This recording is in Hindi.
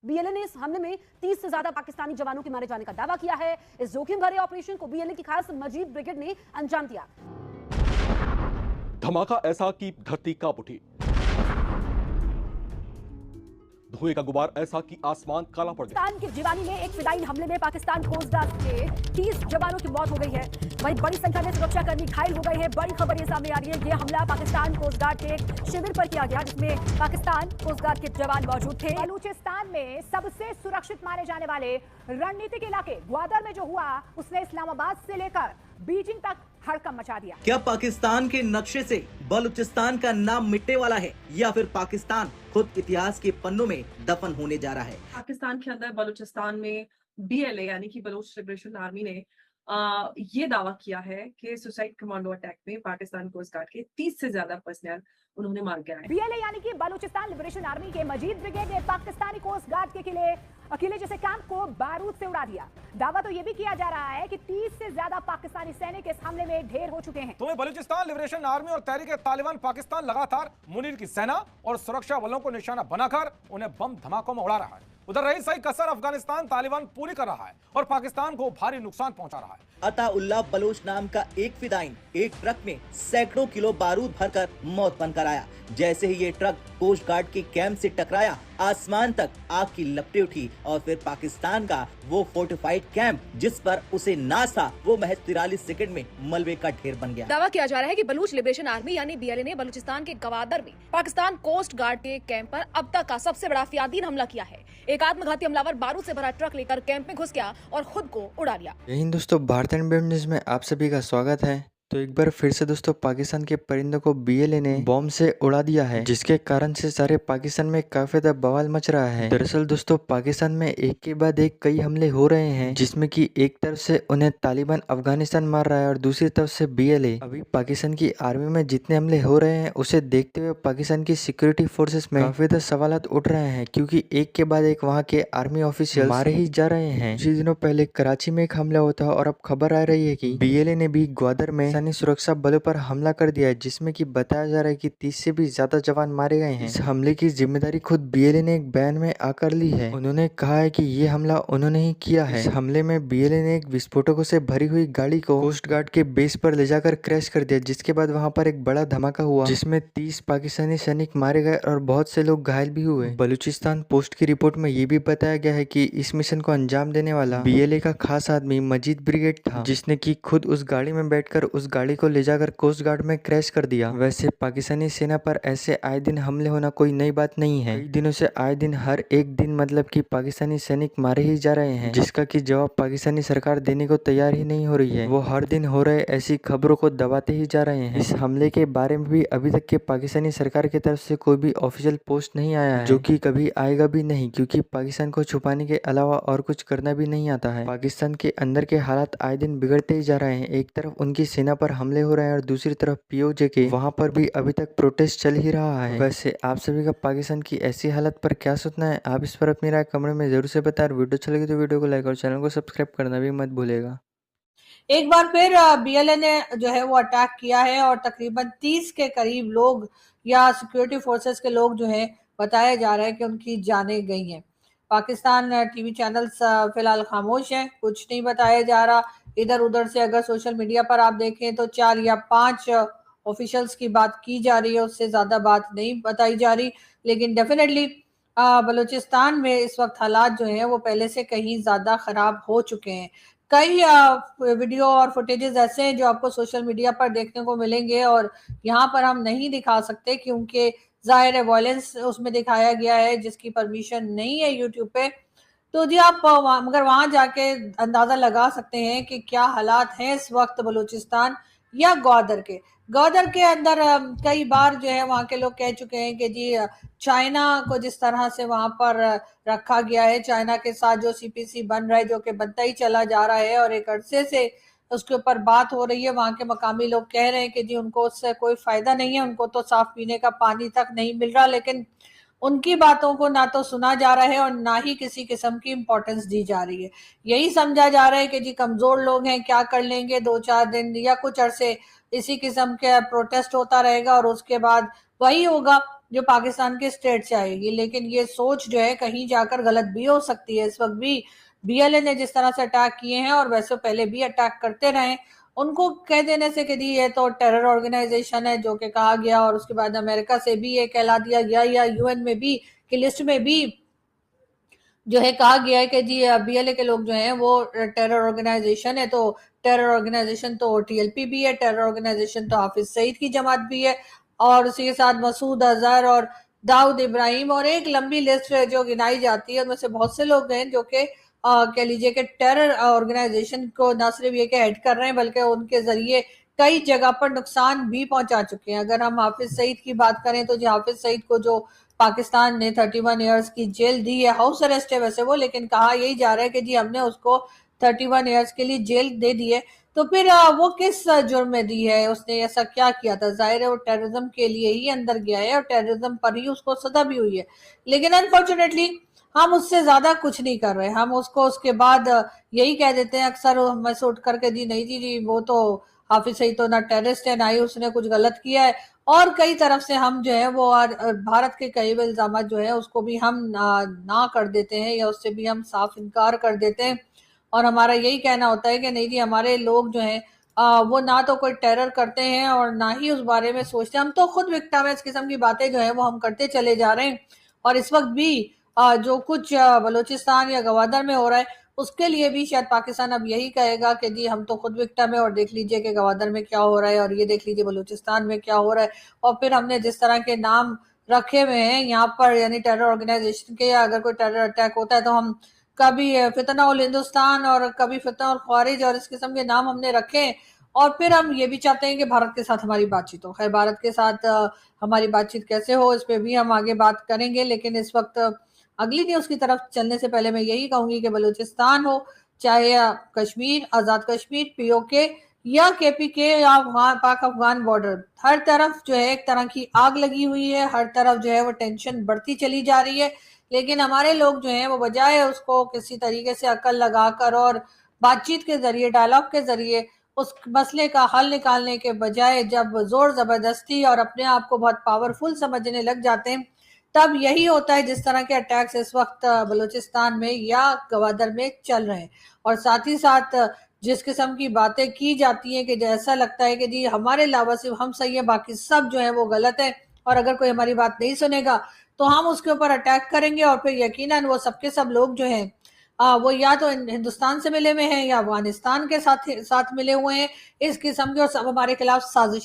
बीएलए ने इस हमले में 30 से ज्यादा पाकिस्तानी जवानों के मारे जाने का दावा किया है। इस जोखिम भरे ऑपरेशन को बीएलए की खास मजीद ब्रिगेड ने अंजाम दिया। धमाका ऐसा कि धरती कांप उठी, धुएं का गुबार ऐसा कि आसमान काला पड़ गया। पाकिस्तान के जिवानी में एक फिदाइन हमले में पाकिस्तान कोस्ट गार्ड के 30 जवानों की मौत हो गई है। वहीं बड़ी संख्या में सुरक्षाकर्मी घायल हो गए हैं। बड़ी खबर ये सामने आ रही है, ये हमला पाकिस्तान कोस्ट गार्ड के एक शिविर पर किया गया, जिसमें पाकिस्तान कोस्ट गार्ड के जवान मौजूद थे। बलूचिस्तान में सबसे सुरक्षित माने जाने वाले रणनीतिक इलाके ग्वादर में जो हुआ, उसने इस्लामाबाद से लेकर बीजिंग तक हड़कंप मचा दिया। क्या पाकिस्तान के नक्शे से बलूचिस्तान का नाम मिटने वाला है या फिर पाकिस्तान खुद इतिहास के पन्नों में दफन होने जा रहा है? पाकिस्तान के अंदर बलूचिस्तान में बीएलए यानी कि बलूच लिबरेशन आर्मी ने ये दावा किया है कि सुसाइड कमांडो अटैक में पाकिस्तान कोस्ट गार्ड के 30 से ज्यादा पर्सनल उन्होंने मार गिराए। बीएलए यानी कि बलूचिस्तान लिबरेशन आर्मी के मजीद ब्रिगेड ने पाकिस्तानी कोस्ट गार्ड के किले जैसे कैंप को बारूद से उड़ा दिया। दावा तो ये भी किया जा रहा है कि 30 से ज्यादा पाकिस्तानी सैनिक इस हमले में ढेर हो चुके हैं। तो बलूचिस्तान लिबरेशन आर्मी और तहरीक तालिबान पाकिस्तान लगातार मुनीर की सेना और सुरक्षा बलों को निशाना बनाकर उन्हें बम धमाकों में उड़ा रहा है। उधर रही सही कसर अफगानिस्तान तालिबान पूरी कर रहा है और पाकिस्तान को भारी नुकसान पहुंचा रहा है। अताउल्लाह बलोच नाम का एक फिदाइन एक ट्रक में सैकड़ों किलो बारूद भरकर मौत बनकर आया। जैसे ही ये ट्रक कोस्ट गार्ड के कैंप से टकराया, आसमान तक आग की लपटें उठी और फिर पाकिस्तान का वो फोर्टिफाइड कैंप जिस पर उसे नाज था, वो महज 43 सेकंड में मलबे का ढेर बन गया। दावा किया जा रहा है कि बलूच लिबरेशन आर्मी यानी बीएलए ने बलूचिस्तान के गवादर में पाकिस्तान कोस्ट गार्ड के कैंप पर अब तक का सबसे बड़ा फियादीन हमला किया है। एक आत्मघाती हमलावर बारूद से भरा ट्रक लेकर कैंप में घुस गया और खुद को उड़ा लिया। जय हिंद दोस्तों, भारत एंड वेब न्यूज में आप सभी का स्वागत है। तो एक बार फिर से दोस्तों पाकिस्तान के परिंदों को बीएलए ने बॉम्ब से उड़ा दिया है, जिसके कारण से सारे पाकिस्तान में काफी ज्यादा बवाल मच रहा है। दरअसल दोस्तों पाकिस्तान में एक के बाद एक कई हमले हो रहे हैं, जिसमें कि एक तरफ से उन्हें तालिबान अफगानिस्तान मार रहा है और दूसरी तरफ से बीएलए। अभी पाकिस्तान की आर्मी में जितने हमले हो रहे हैं उसे देखते हुए पाकिस्तान की सिक्योरिटी फोर्सेस में काफी ज्यादा सवाल उठ रहे हैं, क्योंकि एक के बाद एक वहाँ के आर्मी ऑफिशियल मारे ही जा रहे हैं। कुछ दिनों पहले कराची में एक हमला हुआ था और अब खबर आ रही है कि बीएलए ने भी ग्वादर में सुरक्षा बलों पर हमला कर दिया है, जिसमें कि बताया जा रहा है कि 30 से भी ज्यादा जवान मारे गए हैं। इस हमले की जिम्मेदारी खुद बीएलए ने एक बयान में आकर ली है। उन्होंने कहा है कि ये हमला उन्होंने ही किया है। इस हमले में बीएलए ने एक विस्फोटकों से भरी हुई गाड़ी को कोस्ट गार्ड के बेस पर ले जाकर क्रैश कर दिया, जिसके बाद वहां पर एक बड़ा धमाका हुआ, जिसमें 30 पाकिस्तानी सैनिक मारे गए और बहुत से लोग घायल भी हुए। बलूचिस्तान पोस्ट की रिपोर्ट में ये भी बताया गया है कि इस मिशन को अंजाम देने वाला बीएलए का खास आदमी मजीद ब्रिगेड था, जिसने की खुद उस गाड़ी में बैठकर उस गाड़ी को ले जाकर कोस्ट गार्ड में क्रैश कर दिया। वैसे पाकिस्तानी सेना पर ऐसे आए दिन हमले होना कोई नई बात नहीं है। कई दिनों से आए दिन हर एक दिन मतलब कि पाकिस्तानी सैनिक मारे ही जा रहे हैं, जिसका कि जवाब पाकिस्तानी सरकार देने को तैयार ही नहीं हो रही है। वो हर दिन हो रहे ऐसी खबरों को दबाते ही जा रहे हैं। इस हमले के बारे में भी अभी तक के पाकिस्तानी सरकार की तरफ से कोई भी ऑफिशियल पोस्ट नहीं आया है, जो कि कभी आएगा भी नहीं, क्योंकि पाकिस्तान को छुपाने के अलावा और कुछ करना भी नहीं आता है। पाकिस्तान के अंदर के हालात आए दिन बिगड़ते ही जा रहे हैं। एक तरफ उनकी सेना पर हमले हो रहे हैं और दूसरी तरफ पीओजे के वहां पर भी अभी तक प्रोटेस्ट चल ही रहा है। वैसे आप सभी का पाकिस्तान की ऐसी हालत पर क्या सोचना है, आप इस पर अपनी राय कमेंट में जरूर से बताएं। वीडियो अच्छा लगे तो वीडियो को लाइक और चैनल को सब्सक्राइब करना भी मत भूलेगा। एक बार फिर बीएलए ने जो है वो अटैक किया है और तकरीबन 30 के करीब लोग या सिक्योरिटी फोर्सेस के लोग जो है बताया जा रहा है कि उनकी जानें गई हैं। पाकिस्तान टीवी चैनल्स फिलहाल खामोश हैं, कुछ नहीं बताया जा रहा। इधर उधर से अगर सोशल मीडिया पर आप देखें तो 4 या 5 ऑफिशियल्स की बात की जा रही है, उससे ज़्यादा बात नहीं बताई जा रही। लेकिन डेफिनेटली बलूचिस्तान में इस वक्त हालात जो हैं वो पहले से कहीं ज़्यादा ख़राब हो चुके हैं। कई वीडियो और फुटेजेस ऐसे हैं जो आपको सोशल मीडिया पर देखने को मिलेंगे और यहाँ पर हम नहीं दिखा सकते, क्योंकि ज़ाहिर है वायलेंस उसमें दिखाया गया है जिसकी परमिशन नहीं है यूट्यूब पे। तो जी आप मगर वहाँ जाके अंदाज़ा लगा सकते हैं कि क्या हालात हैं इस वक्त बलूचिस्तान या ग्वादर के अंदर। कई बार जो है वहाँ के लोग कह चुके हैं कि जी चाइना को जिस तरह से वहाँ पर रखा गया है, चाइना के साथ जो सीपीसी बन रहा है, जो कि बनता ही चला जा रहा है और एक अरसे से उसके ऊपर बात हो रही है। वहाँ के मकामी लोग कह रहे हैं कि जी उनको उससे कोई फायदा नहीं है, उनको तो साफ पीने का पानी तक नहीं मिल रहा। लेकिन उनकी बातों को ना तो सुना जा रहा है और ना ही किसी किस्म की इम्पोर्टेंस दी जा रही है। यही समझा जा रहा है कि जी कमजोर लोग हैं, क्या कर लेंगे, 2-4 दिन या कुछ अरसे इसी किस्म के प्रोटेस्ट होता रहेगा और उसके बाद वही होगा जो पाकिस्तान के स्टेट से आएगी। लेकिन ये सोच जो है कहीं जाकर गलत भी हो सकती है। इस वक्त भी बीएलए ने जिस तरह से अटैक किए हैं और वैसे पहले भी अटैक करते रहे, उनको कह देने से कि ये तो टेरर ऑर्गेनाइजेशन है जो कि कहा गया, और उसके बाद अमेरिका से भी ये कहला दिया गया या यूएन में भी की लिस्ट में भी जो है कहा गया है कि जी बीएलए के लोग जो हैं वो टेरर ऑर्गेनाइजेशन है। तो टेरर ऑर्गेनाइजेशन तो टीएलपी भी है, टेरर ऑर्गेनाइजेशन तो हाफिज सईद की जमात भी है, और उसी के साथ मसूद अजहर और दाऊद इब्राहिम और एक लंबी लिस्ट जो गिनाई जाती है, उनमें से बहुत से लोग हैं जो कि कह लीजिए कि टेरर ऑर्गेनाइजेशन को न सिर्फ ये कि हेड कर रहे हैं बल्कि उनके जरिए कई जगह पर नुकसान भी पहुंचा चुके हैं। अगर हम हाफिज सईद की बात करें तो जी हाफिज सईद को जो पाकिस्तान ने 31 इयर्स की जेल दी है, हाउस अरेस्ट है वैसे वो, लेकिन कहा यही जा रहा है कि जी हमने उसको 31 इयर्स के लिए जेल दे दी है। तो फिर वो किस जुर्म में दी है, उसने ऐसा क्या किया था? जाहिर है वो टेररिज्म के लिए ही अंदर गया है और टेररिज्म पर ही उसको सजा भी हुई है। लेकिन अनफॉर्चुनेटली हम उससे ज्यादा कुछ नहीं कर रहे। हम उसको उसके बाद यही कह देते हैं अक्सर हमें से उठ करके जी नहीं जी वो तो हाफिज सईद तो ना टेररिस्ट है ना ही उसने कुछ गलत किया है, और कई तरफ से हम जो है वो भारत के कई इल्जाम जो है उसको भी हम ना कर देते हैं या उससे भी हम साफ इनकार कर देते हैं। और हमारा यही कहना होता है कि नहीं जी हमारे लोग जो हैं वो ना तो कोई टेरर करते हैं और ना ही उस बारे में सोचते हैं। हम तो खुद विक्टिम है, इस किस्म की बातें जो है वो हम करते चले जा रहे हैं। और इस वक्त भी जो कुछ बलूचिस्तान या गवादर में हो रहा है उसके लिए भी शायद पाकिस्तान अब यही कहेगा कि जी हम तो खुद विक्टिम है और देख लीजिए कि गवादर में क्या हो रहा है और ये देख लीजिए बलूचिस्तान में क्या हो रहा है। और फिर हमने जिस तरह के नाम रखे हुए हैं यहाँ पर यानी टेरर ऑर्गेनाइजेशन के, या अगर कोई टेरर अटैक होता है तो हम कभी फितना उल हिंदुस्तान और कभी फितना उल ख्वारिज और इस किस्म के नाम हमने रखे हैं। और फिर हम ये भी चाहते हैं कि भारत के साथ हमारी बातचीत हो। खैर भारत के साथ हमारी बातचीत कैसे हो इस पे भी हम आगे बात करेंगे, लेकिन इस वक्त अगली न्यूज की तरफ चलने से पहले मैं यही कहूंगी कि बलूचिस्तान हो चाहे कश्मीर, आजाद कश्मीर, पीओके या केपीके या पाक अफगान बॉर्डर, हर तरफ जो है एक तरह की आग लगी हुई है, हर तरफ जो है वो टेंशन बढ़ती चली जा रही है। लेकिन हमारे लोग जो हैं वो बजाय उसको किसी तरीके से अकल लगाकर और बातचीत के जरिए, डायलॉग के जरिए उस मसले का हल निकालने के बजाय जब जोर जबरदस्ती और अपने आप को बहुत पावरफुल समझने लग जाते हैं, तब यही होता है जिस तरह के अटैक्स इस वक्त बलूचिस्तान में या गवादर में चल रहे हैं। और साथ ही साथ जिस किस्म की बातें की जाती हैं कि जैसा लगता है कि जी हमारे अलावा सिर्फ हम सही है, बाकी सब जो है वो गलत है, और अगर कोई हमारी बात नहीं सुनेगा तो हम उसके ऊपर अटैक करेंगे। और फिर यकीनन वो सबके सब लोग जो हैं वो या तो हिंदुस्तान से मिले हुए हैं या अफगानिस्तान के साथ मिले हुए हैं, इस किस्म के, और सब हमारे खिलाफ साजिश